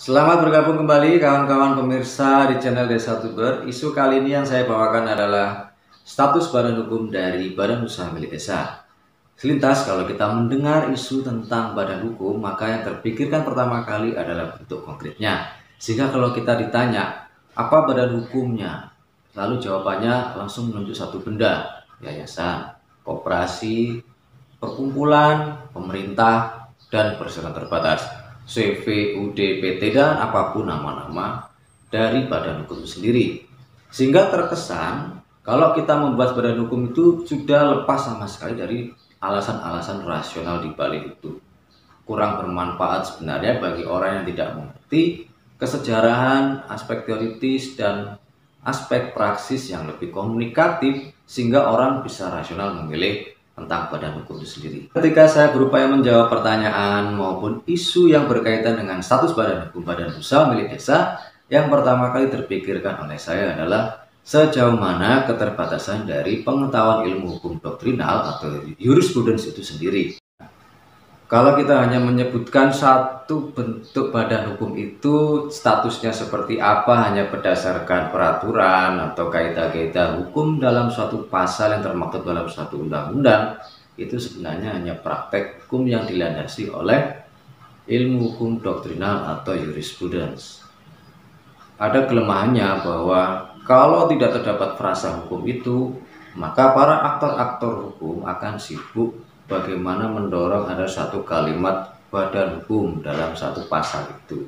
Selamat bergabung kembali kawan-kawan pemirsa di channel Desa Tuber. Isu kali ini yang saya bawakan adalah status badan hukum dari Badan Usaha Milik Desa. Selintas kalau kita mendengar isu tentang badan hukum, maka yang terpikirkan pertama kali adalah bentuk konkretnya. Sehingga kalau kita ditanya, apa badan hukumnya? Lalu jawabannya langsung menunjuk satu benda, yayasan, koperasi, perkumpulan, pemerintah, dan persatuan terbatas. CV, UD, PT, dan apapun nama-nama dari badan hukum itu sendiri. Sehingga terkesan kalau kita membuat badan hukum itu sudah lepas sama sekali dari alasan-alasan rasional di balik itu. Kurang bermanfaat sebenarnya bagi orang yang tidak mengerti kesejarahan, aspek teoritis, dan aspek praksis yang lebih komunikatif sehingga orang bisa rasional memilih tentang badan hukum itu sendiri. Ketika saya berupaya menjawab pertanyaan maupun isu yang berkaitan dengan status badan hukum Badan Usaha Milik Desa, yang pertama kali terpikirkan oleh saya adalah sejauh mana keterbatasan dari pengetahuan ilmu hukum doktrinal atau jurisprudence itu sendiri. Kalau kita hanya menyebutkan satu bentuk badan hukum itu statusnya seperti apa hanya berdasarkan peraturan atau kaidah-kaidah hukum dalam suatu pasal yang termaktub dalam suatu undang-undang, itu sebenarnya hanya praktek hukum yang dilandasi oleh ilmu hukum doktrinal atau jurisprudence. Ada kelemahannya bahwa kalau tidak terdapat frasa hukum itu, maka para aktor-aktor hukum akan sibuk bagaimana mendorong ada satu kalimat badan hukum dalam satu pasal itu.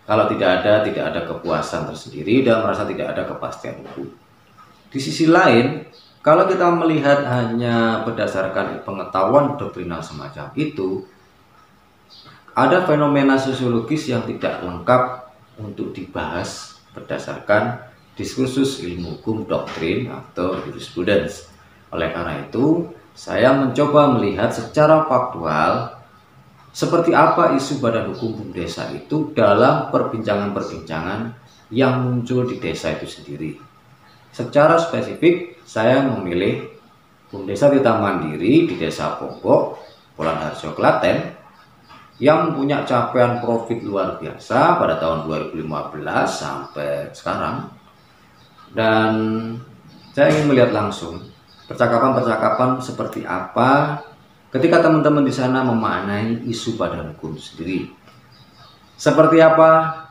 Kalau tidak ada kepuasan tersendiri dan merasa tidak ada kepastian hukum. Di sisi lain, kalau kita melihat hanya berdasarkan pengetahuan doktrinal semacam itu, ada fenomena sosiologis yang tidak lengkap untuk dibahas berdasarkan diskursus ilmu hukum doktrin atau jurisprudence. Oleh karena itu, saya mencoba melihat secara faktual seperti apa isu badan hukum BUMDESA itu dalam perbincangan-perbincangan yang muncul di desa itu sendiri. Secara spesifik, saya memilih BUMDESA Tirta Mandiri di Desa Ponggok, Pulau Harjo, Klaten, yang punya capaian profit luar biasa pada tahun 2015 sampai sekarang. Dan saya ingin melihat langsung percakapan-percakapan seperti apa ketika teman-teman di sana memaknai isu badan hukum sendiri. Seperti apa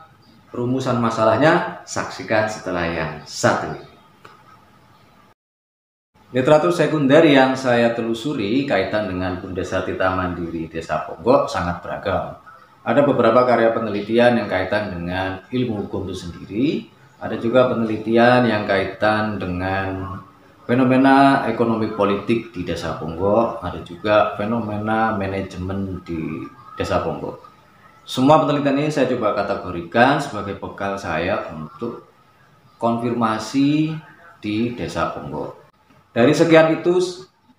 rumusan masalahnya? Saksikan setelah yang satu ini. Literatur sekunder yang saya telusuri kaitan dengan BUMDESA Tirta Mandiri Desa Ponggok sangat beragam. Ada beberapa karya penelitian yang kaitan dengan ilmu hukum itu sendiri. Ada juga penelitian yang kaitan dengan fenomena ekonomi politik di Desa Ponggok, ada juga fenomena manajemen di Desa Ponggok. Semua penelitian ini saya coba kategorikan sebagai bekal saya untuk konfirmasi di Desa Ponggok. Dari sekian itu,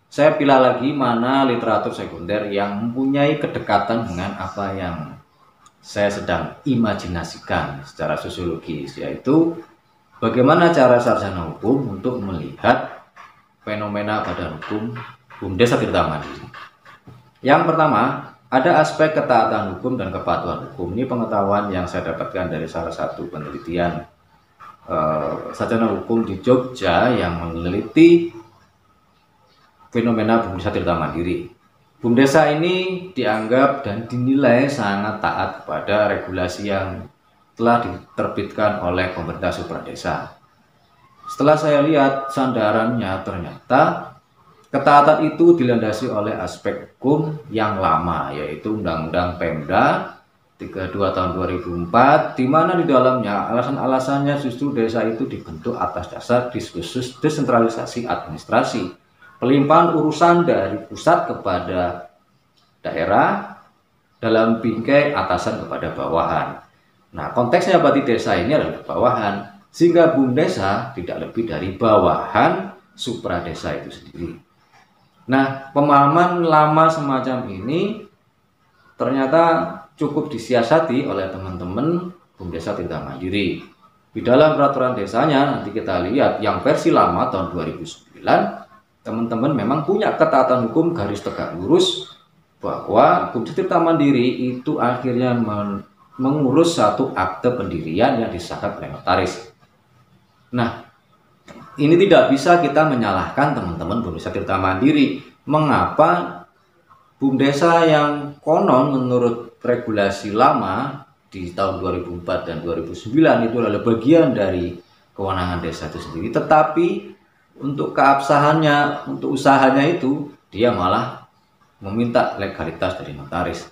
saya pilih lagi mana literatur sekunder yang mempunyai kedekatan dengan apa yang saya sedang imajinasikan secara sosiologis, yaitu bagaimana cara sarjana hukum untuk melihat fenomena badan hukum BUMDESA Tirta Mandiri. Yang pertama, ada aspek ketaatan hukum dan kepatuhan hukum. Ini pengetahuan yang saya dapatkan dari salah satu penelitian sarjana hukum di Jogja yang meneliti fenomena BUMDESA Tirta Mandiri. BUMDESA ini dianggap dan dinilai sangat taat kepada regulasi yang telah diterbitkan oleh pemerintah supradesa. Setelah saya lihat sandarannya, ternyata ketaatan itu dilandasi oleh aspek hukum yang lama, yaitu Undang-Undang Pemda 32 tahun 2004, di mana di dalamnya alasan-alasannya justru desa itu dibentuk atas dasar diskursus desentralisasi administrasi, pelimpahan urusan dari pusat kepada daerah dalam bingkai atasan kepada bawahan. Nah, konteksnya berarti desa ini adalah bawahan, sehingga BUMDESA tidak lebih dari bawahan supradesa itu sendiri. Nah, pemahaman lama semacam ini ternyata cukup disiasati oleh teman-teman BUMDESA Tirta Mandiri. Di dalam peraturan desanya nanti kita lihat yang versi lama tahun 2009, teman-teman memang punya ketaatan hukum garis tegak lurus bahwa BUMDESA Tirta Mandiri itu akhirnya mengurus satu akte pendirian yang disahkan oleh notaris. Nah, ini tidak bisa kita menyalahkan teman-teman BUMDESA Tirta Mandiri. Mengapa BUMDESA yang konon menurut regulasi lama di tahun 2004 dan 2009 itu adalah bagian dari kewenangan desa itu sendiri, tetapi untuk keabsahannya, untuk usahanya itu dia malah meminta legalitas dari notaris.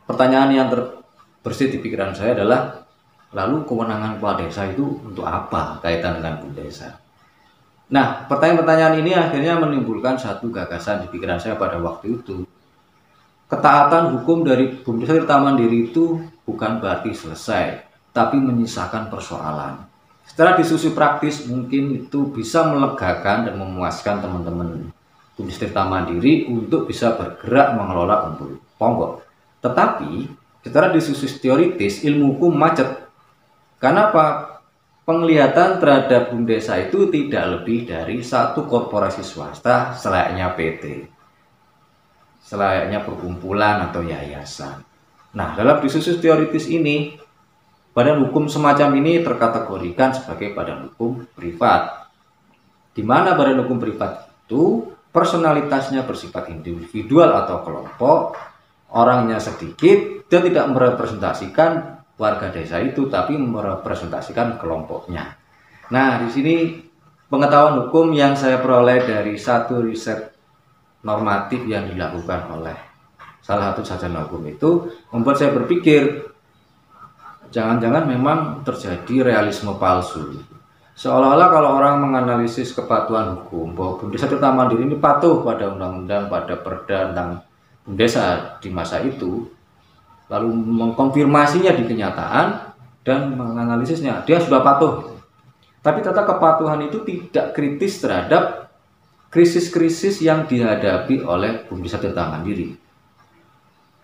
Pertanyaan yang terbersih di pikiran saya adalah, lalu kewenangan kepala desa itu untuk apa kaitan dengan BUMDESA? Nah, pertanyaan-pertanyaan ini akhirnya menimbulkan satu gagasan di pikiran saya pada waktu itu. Ketaatan hukum dari BUMDESA Tirta Mandiri itu bukan berarti selesai, tapi menyisakan persoalan. Setelah diskusi praktis, mungkin itu bisa melegakan dan memuaskan teman-teman BUMDESA Tirta Mandiri untuk bisa bergerak mengelola Umbul Ponggok. Tetapi, secara diskusi teoritis, ilmu hukum macet. Kenapa? Penglihatan terhadap BUMDESA itu tidak lebih dari satu korporasi swasta selayaknya PT, selayaknya perkumpulan atau yayasan. Nah, dalam diskusi teoritis ini, badan hukum semacam ini terkategorikan sebagai badan hukum privat, di mana badan hukum privat itu personalitasnya bersifat individual atau kelompok, orangnya sedikit dan tidak merepresentasikan warga desa itu, tapi merepresentasikan kelompoknya. Nah, di sini pengetahuan hukum yang saya peroleh dari satu riset normatif yang dilakukan oleh salah satu sarjana hukum itu membuat saya berpikir, jangan-jangan memang terjadi realisme palsu. Seolah-olah kalau orang menganalisis kepatuhan hukum bahwa BUMDESA Tirta Mandiri ini patuh pada undang-undang, pada perda tentang BUMDESA di masa itu, lalu mengkonfirmasinya di kenyataan dan menganalisisnya, dia sudah patuh. Tapi tata kepatuhan itu tidak kritis terhadap krisis-krisis yang dihadapi oleh BUMDESA Tirta Mandiri.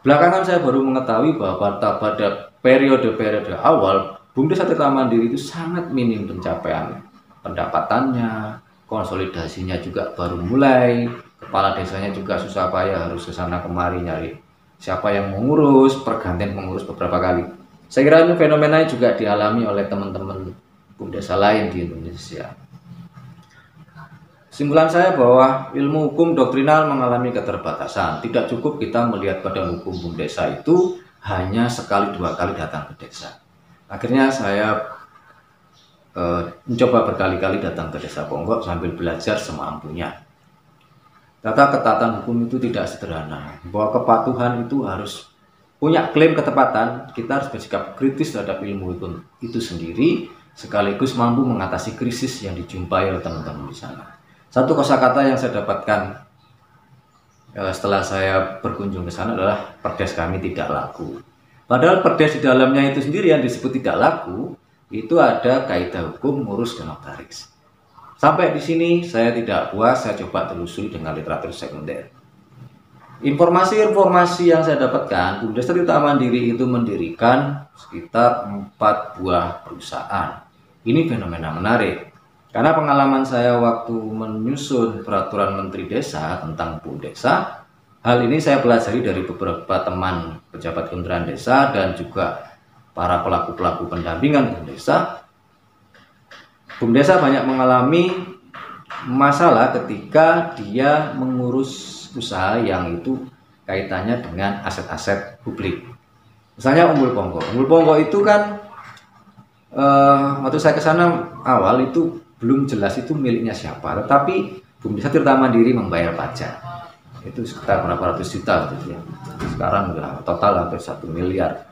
Belakangan saya baru mengetahui bahwa pada periode-periode awal BUMDESA Tirta Mandiri itu sangat minim pencapaian pendapatannya, konsolidasinya juga baru mulai, kepala desanya juga susah payah harus ke sana kemari nyari siapa yang mengurus, pergantian pengurus beberapa kali. Saya kira ini fenomena juga dialami oleh teman-teman BUMDESA lain di Indonesia. Kesimpulan saya bahwa ilmu hukum doktrinal mengalami keterbatasan. Tidak cukup kita melihat badan hukum BUMDESA itu hanya sekali dua kali datang ke desa. Akhirnya saya mencoba berkali-kali datang ke Desa Ponggok sambil belajar semampunya. Tata ketatan hukum itu tidak sederhana, bahwa kepatuhan itu harus punya klaim ketepatan, kita harus bersikap kritis terhadap ilmu itu sendiri, sekaligus mampu mengatasi krisis yang dijumpai oleh teman-teman di sana. Satu kosakata yang saya dapatkan setelah saya berkunjung ke sana adalah perdes kami tidak laku. Padahal perdes di dalamnya itu sendiri yang disebut tidak laku, itu ada kaidah hukum ngurus ke notaris. Sampai di sini saya tidak puas, saya coba telusuri dengan literatur sekunder. Informasi-informasi yang saya dapatkan, BUMDESA Tirta Mandiri itu mendirikan sekitar 4 buah perusahaan. Ini fenomena menarik, karena pengalaman saya waktu menyusun peraturan Menteri Desa tentang BUMDESA, hal ini saya pelajari dari beberapa teman pejabat Kementerian Desa dan juga para pelaku-pelaku pendampingan BUMDESA. BUMDESA banyak mengalami masalah ketika dia mengurus usaha yang itu kaitannya dengan aset-aset publik. Misalnya Umbul Ponggok. Umbul Ponggok itu kan waktu saya ke sana awal itu belum jelas itu miliknya siapa, tetapi BUMDESA Tirta Mandiri membayar pajak. Itu sekitar berapa ratus juta gitu ya. Sekarang udah total hampir 1 miliar.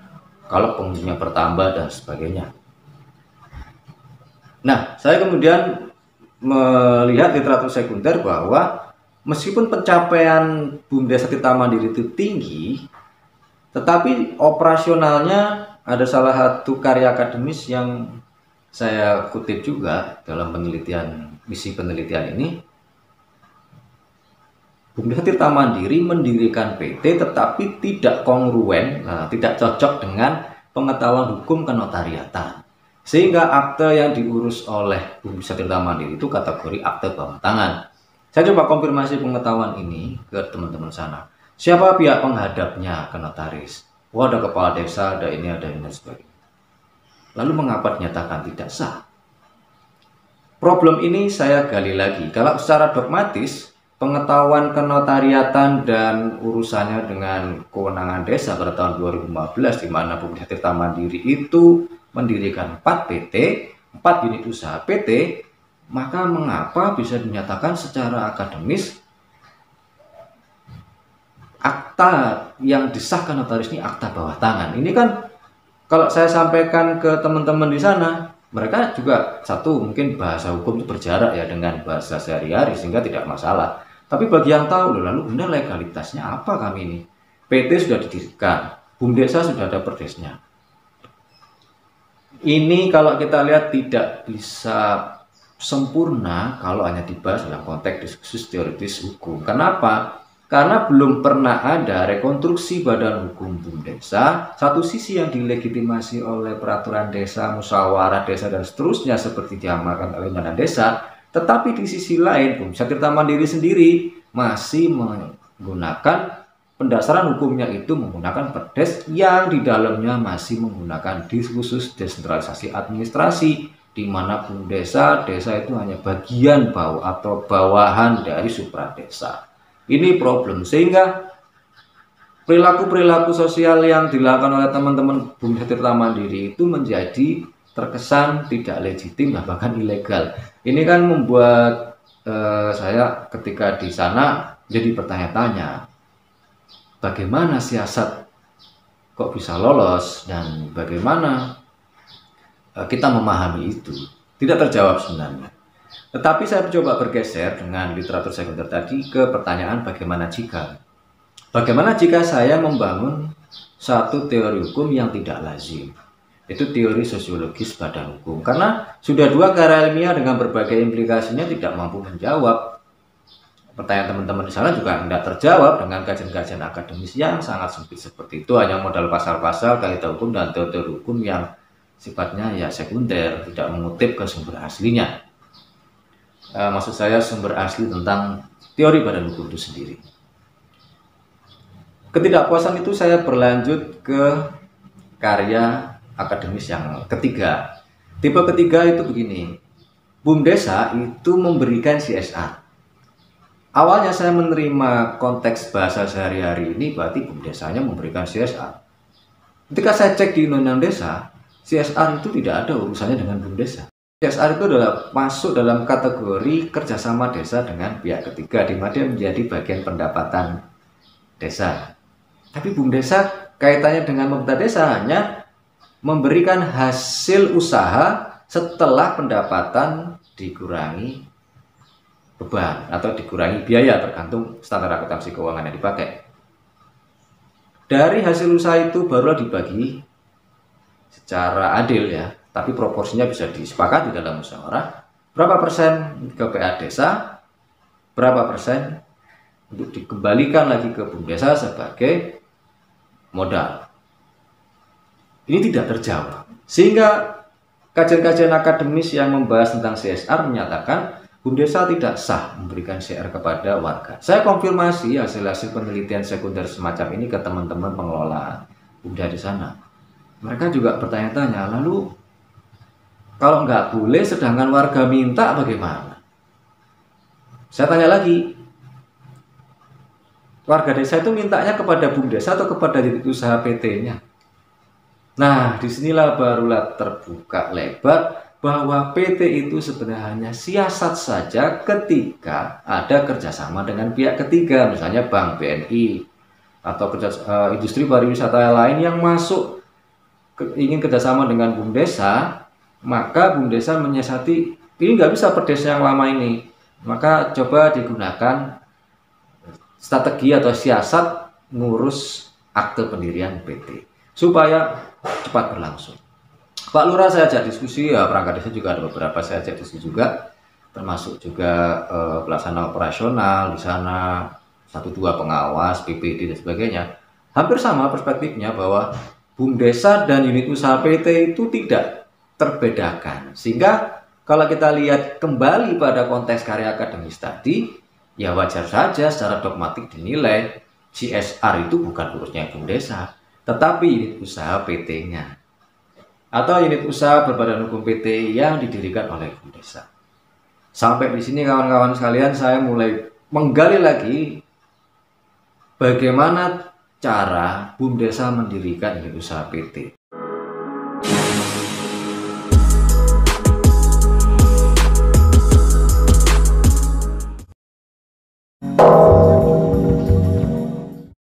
Kalau pengunjungnya bertambah dan sebagainya. Nah, saya kemudian melihat literatur sekunder bahwa meskipun pencapaian BUMDESA Tirta Mandiri itu tinggi, tetapi operasionalnya ada salah satu karya akademis yang saya kutip juga dalam penelitian, misi penelitian ini. BUMDESA Tirta Mandiri mendirikan PT tetapi tidak kongruen, tidak cocok dengan pengetahuan hukum kenotariatan. Sehingga akte yang diurus oleh BUMDESA Tirta Mandiri itu kategori akte bawah tangan. Saya coba konfirmasi pengetahuan ini ke teman-teman sana. Siapa pihak penghadapnya ke notaris? Oh, ada kepala desa, ada ini, dan sebagainya. Lalu mengapa dinyatakan tidak sah? Problem ini saya gali lagi. Kalau secara dogmatis, pengetahuan kenotariatan dan urusannya dengan kewenangan desa pada tahun 2015, di mana Pemerintah Tirta Mandiri itu mendirikan 4 PT, 4 unit usaha PT, maka mengapa bisa dinyatakan secara akademis akta yang disahkan notaris ini akta bawah tangan? Ini kan kalau saya sampaikan ke teman-teman di sana, mereka juga satu mungkin bahasa hukum itu berjarak ya dengan bahasa sehari-hari sehingga tidak masalah. Tapi bagi yang tahu, lalu benar legalitasnya apa kami ini? PT sudah didirikan, BUMDesa sudah ada perdesnya. Ini kalau kita lihat tidak bisa sempurna kalau hanya dibahas dalam konteks diskursus teoritis hukum. Kenapa? Karena belum pernah ada rekonstruksi badan hukum BUMDesa, satu sisi yang dilegitimasi oleh peraturan desa, musyawarah desa, dan seterusnya seperti diamalkan oleh Undang-Undang Desa, tetapi di sisi lain Pemerintah Tirta Mandiri sendiri masih menggunakan pendasaran hukumnya itu menggunakan perdes yang di dalamnya masih menggunakan diskursus desentralisasi administrasi, di mana BUMDesa, desa itu hanya bagian bawah atau bawahan dari supradesa. Ini problem, sehingga perilaku-perilaku sosial yang dilakukan oleh teman-teman Pemerintah Tirta Mandiri itu menjadi terkesan tidak legitim, bahkan ilegal. Ini kan membuat saya ketika di sana jadi bertanya-tanya, bagaimana siasat kok bisa lolos dan bagaimana kita memahami itu? Tidak terjawab sebenarnya. Tetapi saya coba bergeser dengan literatur sekunder tadi ke pertanyaan bagaimana jika. Bagaimana jika saya membangun satu teori hukum yang tidak lazim? Itu teori sosiologis badan hukum. Karena sudah 2 karya ilmiah dengan berbagai implikasinya tidak mampu menjawab. Pertanyaan teman-teman di sana juga tidak terjawab dengan kajian-kajian akademis yang sangat sempit seperti itu. Hanya modal pasal-pasal, kaidah hukum, dan teori hukum yang sifatnya ya sekunder, tidak mengutip ke sumber aslinya. Maksud saya sumber asli tentang teori badan hukum itu sendiri. Ketidakpuasan itu saya berlanjut ke karya akademis yang ketiga. Tipe ketiga itu begini, BUMDesa itu memberikan CSR. Awalnya saya menerima konteks bahasa sehari-hari ini berarti BUMDesanya memberikan CSR. Ketika saya cek di Undang-Undang Desa, CSR itu tidak ada urusannya dengan BUMDesa. CSR itu adalah masuk dalam kategori kerjasama desa dengan pihak ketiga, di mana dia menjadi bagian pendapatan desa. Tapi BUMDesa kaitannya dengan pemerintah desa hanya memberikan hasil usaha setelah pendapatan dikurangi beban atau dikurangi biaya tergantung standar akuntansi keuangan yang dipakai. Dari hasil usaha itu barulah dibagi secara adil ya. Tapi proporsinya bisa disepakati dalam musyawarah. Berapa persen ke PA desa, berapa persen untuk dikembalikan lagi ke BUMDesa sebagai modal. Ini tidak terjawab. Sehingga kajian-kajian akademis yang membahas tentang CSR menyatakan BUMDesa tidak sah memberikan CSR kepada warga. Saya konfirmasi hasil-hasil penelitian sekunder semacam ini ke teman-teman pengelola BUMDesa di sana. Mereka juga bertanya-tanya, lalu kalau nggak boleh sedangkan warga minta bagaimana? Saya tanya lagi, warga desa itu mintanya kepada BUMDesa atau kepada unit usaha PT-nya? Nah, disinilah barulah terbuka lebar bahwa PT itu sebenarnya hanya siasat saja ketika ada kerjasama dengan pihak ketiga, misalnya Bank BNI atau industri pariwisata lain yang masuk ingin kerjasama dengan BUMDesa. Maka BUMDesa menyiasati, ini nggak bisa perdes yang lama ini, maka coba digunakan strategi atau siasat ngurus akte pendirian PT supaya cepat berlangsung. Pak Lurah saya ajak diskusi, ya perangkat desa juga ada beberapa saya ajak diskusi juga, termasuk juga pelaksana operasional di sana, 1-2 pengawas, PPD dan sebagainya. Hampir sama perspektifnya bahwa BUMDesa dan unit usaha PT itu tidak terbedakan, sehingga kalau kita lihat kembali pada konteks karya akademis tadi, ya wajar saja secara dogmatik dinilai CSR itu bukan urusnya BUMDesa, tetapi unit usaha PT-nya atau unit usaha berbadan hukum PT yang didirikan oleh BUMDESA. Sampai di sini kawan-kawan sekalian, saya mulai menggali lagi bagaimana cara BUMDESA mendirikan unit usaha PT.